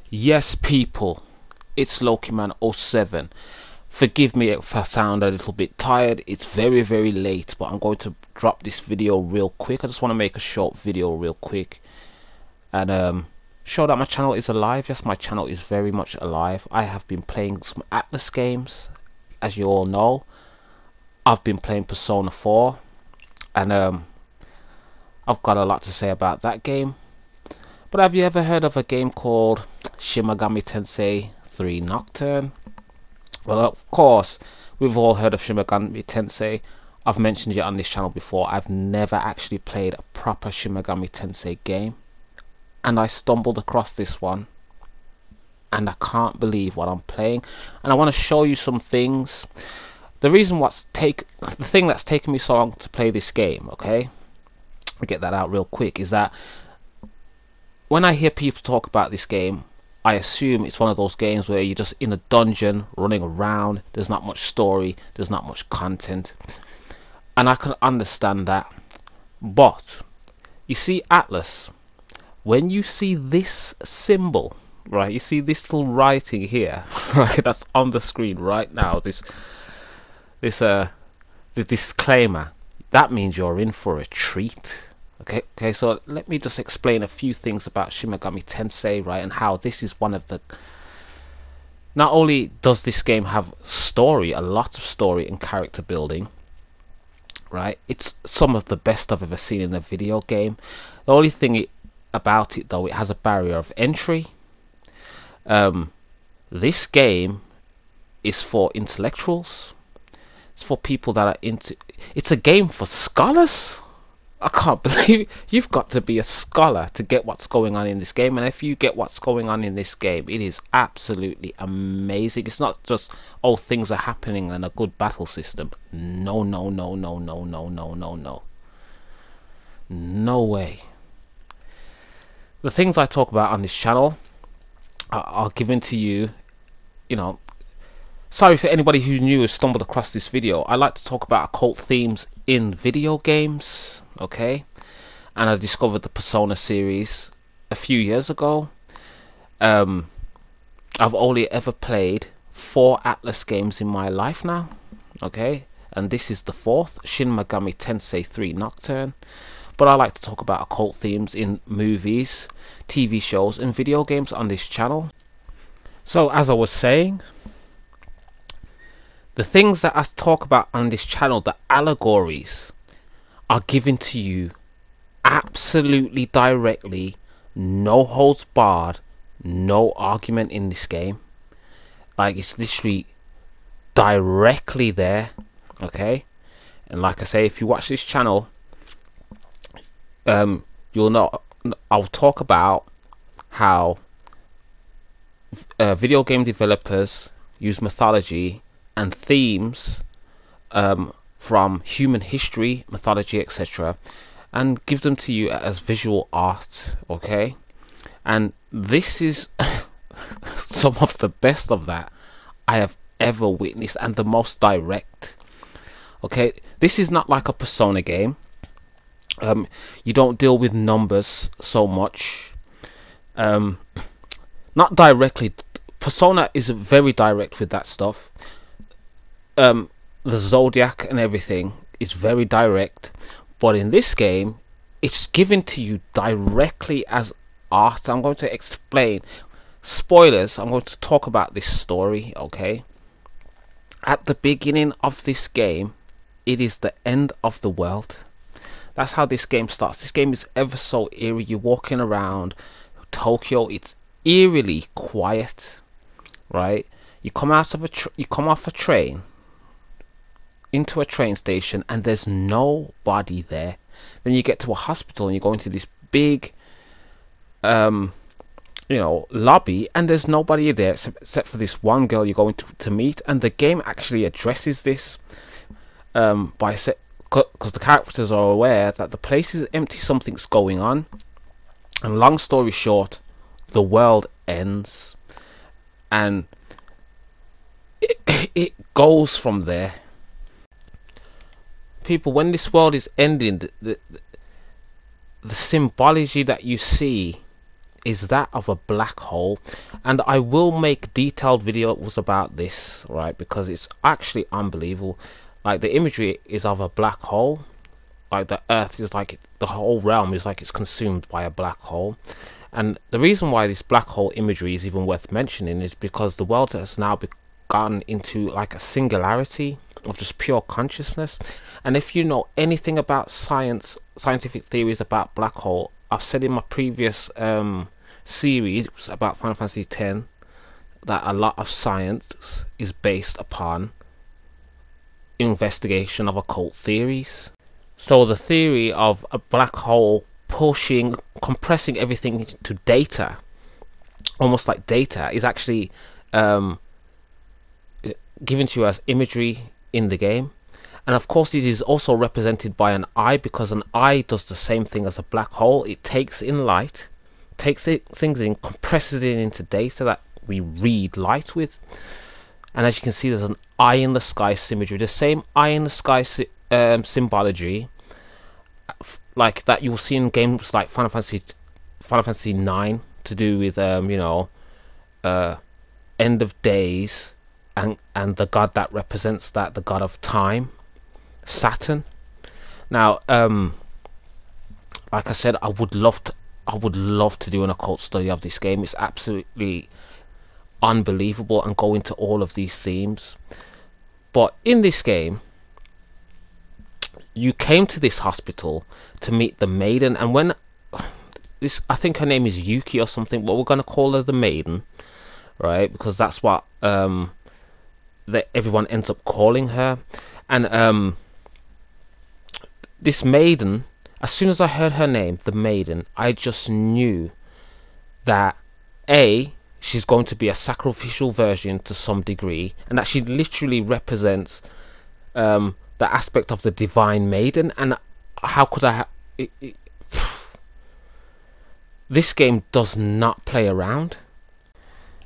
Yes, people, it's LokiMan07. Forgive me if I sound a little bit tired. It's very late, but I'm going to drop this video real quick. I just want to make a short video real quick and show that my channel is alive. Yes, my channel is very much alive. I have been playing some Atlus games, as you all know. I've been playing Persona 4, and I've got a lot to say about that game. But have you ever heard of a game called Shin Megami Tensei 3 Nocturne? Well, of course, we've all heard of Shin Megami Tensei. I've mentioned it on this channel before. I've never actually played a proper Shin Megami Tensei game, and I stumbled across this one, and I can't believe what I'm playing. And I want to show you some things. The thing that's taken me so long to play this game, okay? I'll get that out real quick, is that when I hear people talk about this game, I assume it's one of those games where you're just in a dungeon running around. There's not much story, there's not much content, and I can understand that. But you see, Atlus, when you see this symbol, right, you see this little writing here, right, that's on the screen right now, the disclaimer, that means you're in for a treat. Okay, so let me just explain a few things about Shin Megami Tensei, right, and how this is one of the... Not only does this game have story, a lot of story and character building, right, it's some of the best I've ever seen in a video game. The only thing about it, though, it has a barrier of entry. This game is for intellectuals. It's for people that are into... It's a game for scholars. I can't believe you've got to be a scholar to get what's going on in this game. And if you get what's going on in this game, it is absolutely amazing. It's not just, oh, things are happening and a good battle system. No. No way. The things I talk about on this channel are given to you, you know. Sorry for anybody who knew or stumbled across this video. I like to talk about occult themes in video games, okay? And I discovered the Persona series a few years ago. I've only ever played 4 Atlus games in my life now, okay? And this is the 4th, Shin Megami Tensei 3 Nocturne. But I like to talk about occult themes in movies, TV shows, and video games on this channel. So, as I was saying, the things that I talk about on this channel, the allegories, are given to you absolutely directly, no holds barred, no argument in this game. Like, it's literally directly there, okay? And like I say, if you watch this channel, you'll know I'll talk about how video game developers use mythology and themes from human history, mythology, etc., and give them to you as visual art, okay? And this is some of the best of that I have ever witnessed, and the most direct, okay? This is not like a Persona game. You don't deal with numbers so much, not directly. Persona is very direct with that stuff. The Zodiac and everything is very direct, but in this game it's given to you directly as art. I'm going to explain, spoilers, I'm going to talk about this story, okay? At the beginning of this game, it is the end of the world. That's how this game starts. This game is ever so eerie. You're walking around Tokyo, it's eerily quiet, right? You come out of you come off a train into a train station and there's nobody there. Then you get to a hospital and you go into this big lobby, and there's nobody there except for this one girl you're going to meet. And the game actually addresses this because the characters are aware that the place is empty, something's going on, and long story short, the world ends, and it goes from there. People, when this world is ending, the symbology that you see is that of a black hole, and I will make detailed videos about this, right, because it's actually unbelievable. Like, the imagery is of a black hole, like the earth is like, the whole realm is like it's consumed by a black hole. And the reason why this black hole imagery is even worth mentioning is because the world has now gone into like a singularity of just pure consciousness. And if you know anything about scientific theories about black hole, I've said in my previous series about Final Fantasy X that a lot of science is based upon investigation of occult theories. So the theory of a black hole compressing everything into data, almost like data, is actually given to you as imagery in the game. And of course it is also represented by an eye, because an eye does the same thing as a black hole. It takes in light, takes things in, compresses it into data that we read light with. And as you can see, there's an eye in the sky symmetry, the same eye in the sky symbology like that you will see in games like Final Fantasy 9, to do with end of days, and the god that represents that, the god of time, Saturn. Now like I said, I would love to do an occult study of this game. It's absolutely unbelievable and go into all of these themes. But in this game, you came to this hospital to meet the maiden, and when this, I think her name is Yuki or something, but we're going to call her the maiden, right, because that's what that everyone ends up calling her. And this maiden, as soon as I heard her name, the maiden, I just knew that she's going to be a sacrificial virgin to some degree, and that she literally represents the aspect of the divine maiden. And how could I this game does not play around.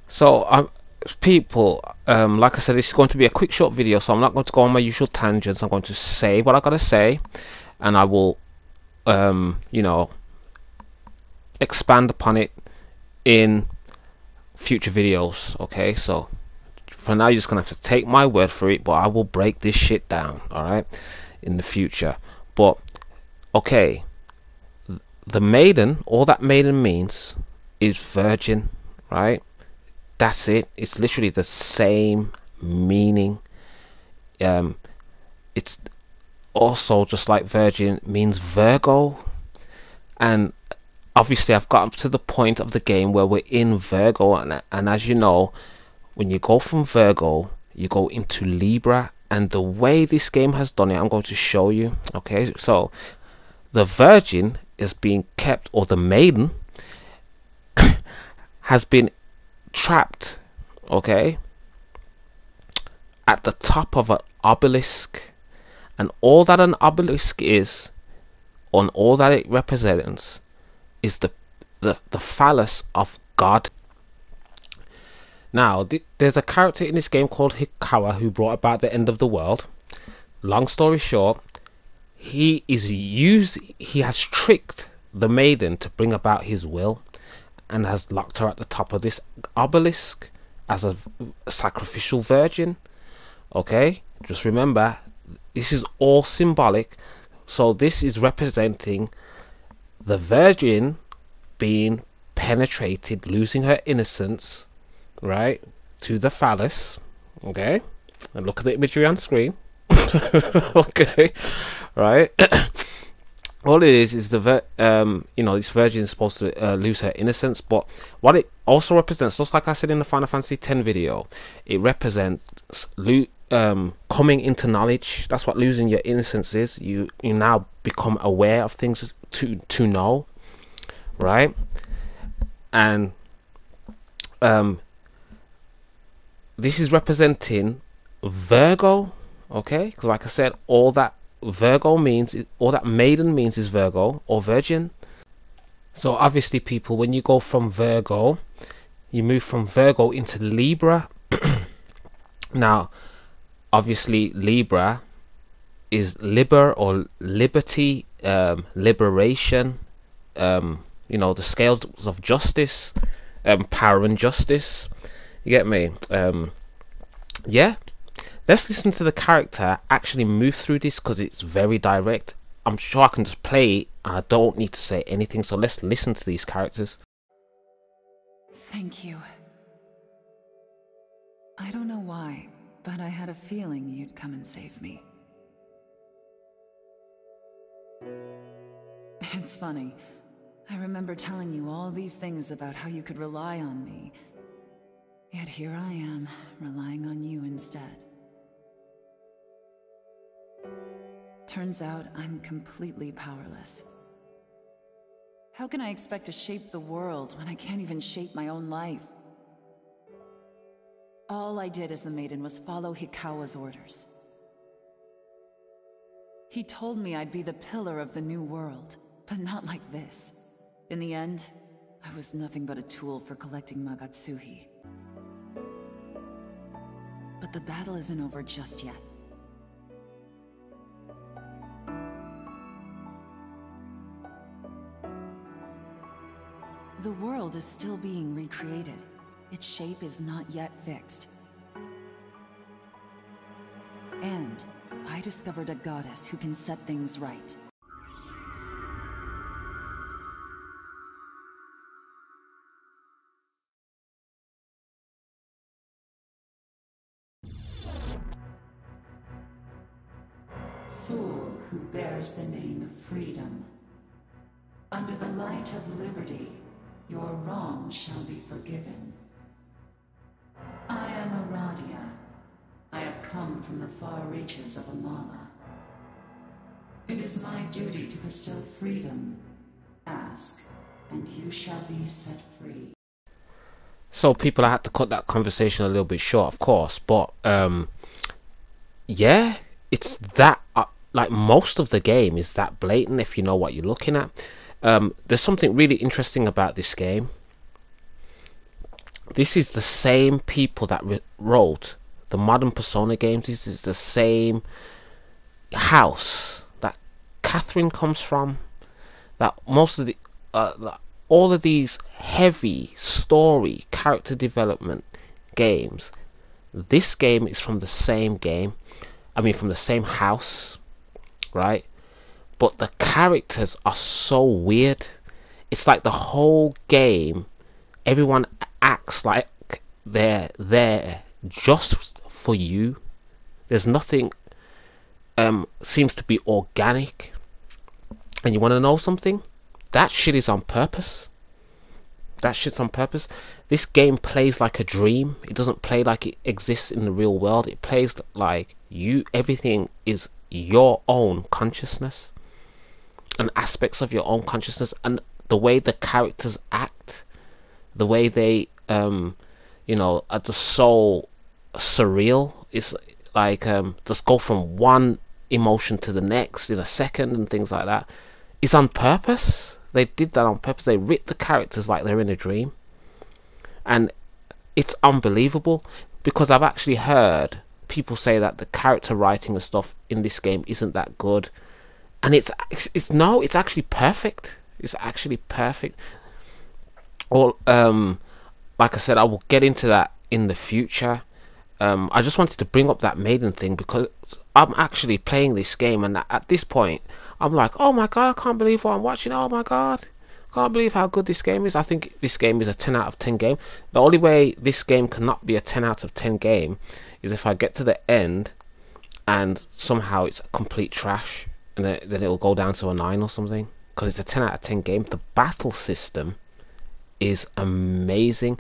So people, like I said, this is going to be a quick short video, so I'm not going to go on my usual tangents. I'm going to say what I gotta say, and I will expand upon it in future videos. Okay, so for now you're just gonna have to take my word for it, but I will break this shit down, all right, in the future. But okay, the maiden, all that maiden means is virgin, right? That's it. It's literally the same meaning. It's also just like virgin means Virgo, and obviously I've got up to the point of the game where we're in Virgo, and as you know, when you go from Virgo you go into Libra, and the way this game has done it, I'm going to show you. Okay, so the virgin is being kept, or the maiden has been trapped, okay, at the top of an obelisk, and all that an obelisk is, and all that it represents, is the phallus of God. Now there's a character in this game called Hikawa who brought about the end of the world. Long story short, he has tricked the maiden to bring about his will, and has locked her at the top of this obelisk as a sacrificial virgin. Okay, just remember, this is all symbolic. So this is representing the virgin being penetrated, losing her innocence, right, to the phallus. Okay, and look at the imagery on screen. Okay, right. All it is the this virgin is supposed to lose her innocence, but what it also represents, just like I said in the Final Fantasy X video, it represents coming into knowledge. That's what losing your innocence is. You now become aware of things to know, right? And this is representing Virgo, okay? Because like I said, all that Virgo means, all that maiden means, is Virgo or virgin. So obviously people, when you go from Virgo, you move from Virgo into Libra. Now obviously Libra is liber, or liberty, liberation, you know, the scales of justice, power and justice. You get me? Yeah. Let's listen to the character actually move through this, because it's very direct. I'm sure I can just play it and I don't need to say anything. So let's listen to these characters. Thank you. I don't know why, but I had a feeling you'd come and save me. It's funny. I remember telling you all these things about how you could rely on me. Yet here I am, relying on you instead. Turns out I'm completely powerless. How can I expect to shape the world when I can't even shape my own life? All I did as the maiden was follow Hikawa's orders. He told me I'd be the pillar of the new world, but not like this. In the end, I was nothing but a tool for collecting Magatsuhi. But the battle isn't over just yet. The world is still being recreated. Its shape is not yet fixed. And I discovered a goddess who can set things right. Fool who bears the name of freedom. Under the light of liberty, your wrong shall be forgiven. I am Aradia. I have come from the far reaches of Amala. It is my duty to bestow freedom. Ask, and you shall be set free. So people, I had to cut that conversation a little bit short, of course, but yeah, it's that like most of the game is that blatant if you know what you're looking at. There's something really interesting about this game. This is the same people that wrote the modern Persona games. This is the same house that Catherine comes from. That most of the all of these heavy story character development games, this game is from the same game. I mean, from the same house, right? But the characters are so weird. It's like the whole game, everyone acts like they're there just for you. There's nothing seems to be organic. And you want to know something? That shit is on purpose. That shit's on purpose. This game plays like a dream. It doesn't play like it exists in the real world. It plays like everything is your own consciousness and aspects of your own consciousness, and the way the characters act, the way they you know, are just so surreal. It's like just go from one emotion to the next in a second and things like that. It's on purpose. They did that on purpose. They writ the characters like they're in a dream, and it's unbelievable, because I've actually heard people say that the character writing and stuff in this game isn't that good, and it's actually perfect. It's actually perfect. Or like I said, I will get into that in the future. I just wanted to bring up that maiden thing because I'm actually playing this game, and at this point I'm like, oh my god, I can't believe what I'm watching. Oh my god, I can't believe how good this game is. I think this game is a 10 out of 10 game. The only way this game cannot be a 10 out of 10 game is if I get to the end and somehow it's complete trash, and then it'll go down to a 9 or something, because it's a 10 out of 10 game. The battle system is amazing.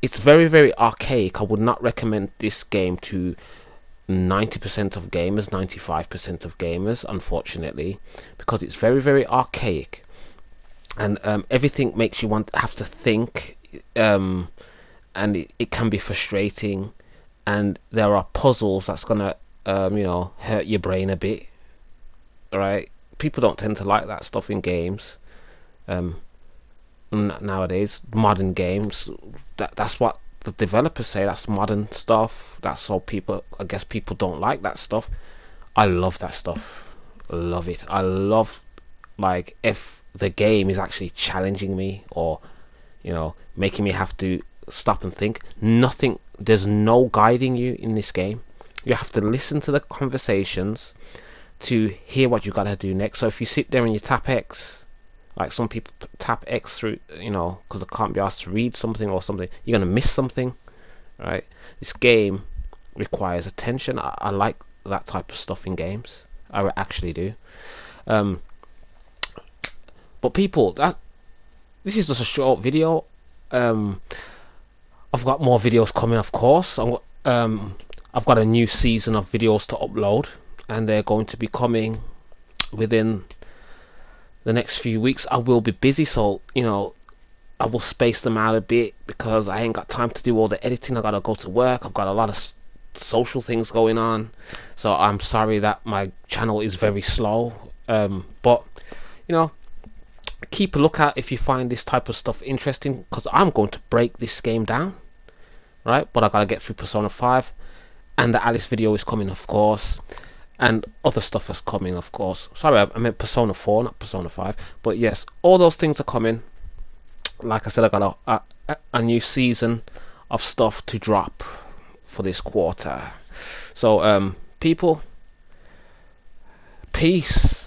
It's very, very archaic. I would not recommend this game to 90% of gamers, 95% of gamers, unfortunately, because it's very, very archaic, and everything makes you have to think, and it can be frustrating, and there are puzzles that's gonna you know, hurt your brain a bit, right? People don't tend to like that stuff in games nowadays, modern games. That's what the developers say. That's modern stuff. That's so people, I guess people don't like that stuff. I love that stuff. Love it. I love like the game is actually challenging me, or you know, making me have to stop and think. Nothing. There's no guiding you in this game. You have to listen to the conversations to hear what you gotta do next. So if you sit there and you tap X, like some people tap X through, you know, because they can't be asked to read something or something, you're gonna miss something, right? This game requires attention. I like that type of stuff in games. I actually do. But people, this is just a short video. I've got more videos coming, of course. I've got a new season of videos to upload, and they're going to be coming within the next few weeks. I will be busy, so you know, I will space them out a bit because I ain't got time to do all the editing. I gotta go to work. I've got a lot of social things going on, so I'm sorry that my channel is very slow. But you know, keep a lookout if you find this type of stuff interesting, because I'm going to break this game down, right? But I gotta get through Persona 5, and the Alice video is coming, of course, and other stuff is coming, of course. Sorry, I meant Persona 4, not Persona 5. But yes, all those things are coming. Like I said, I got a new season of stuff to drop for this quarter. So people, peace.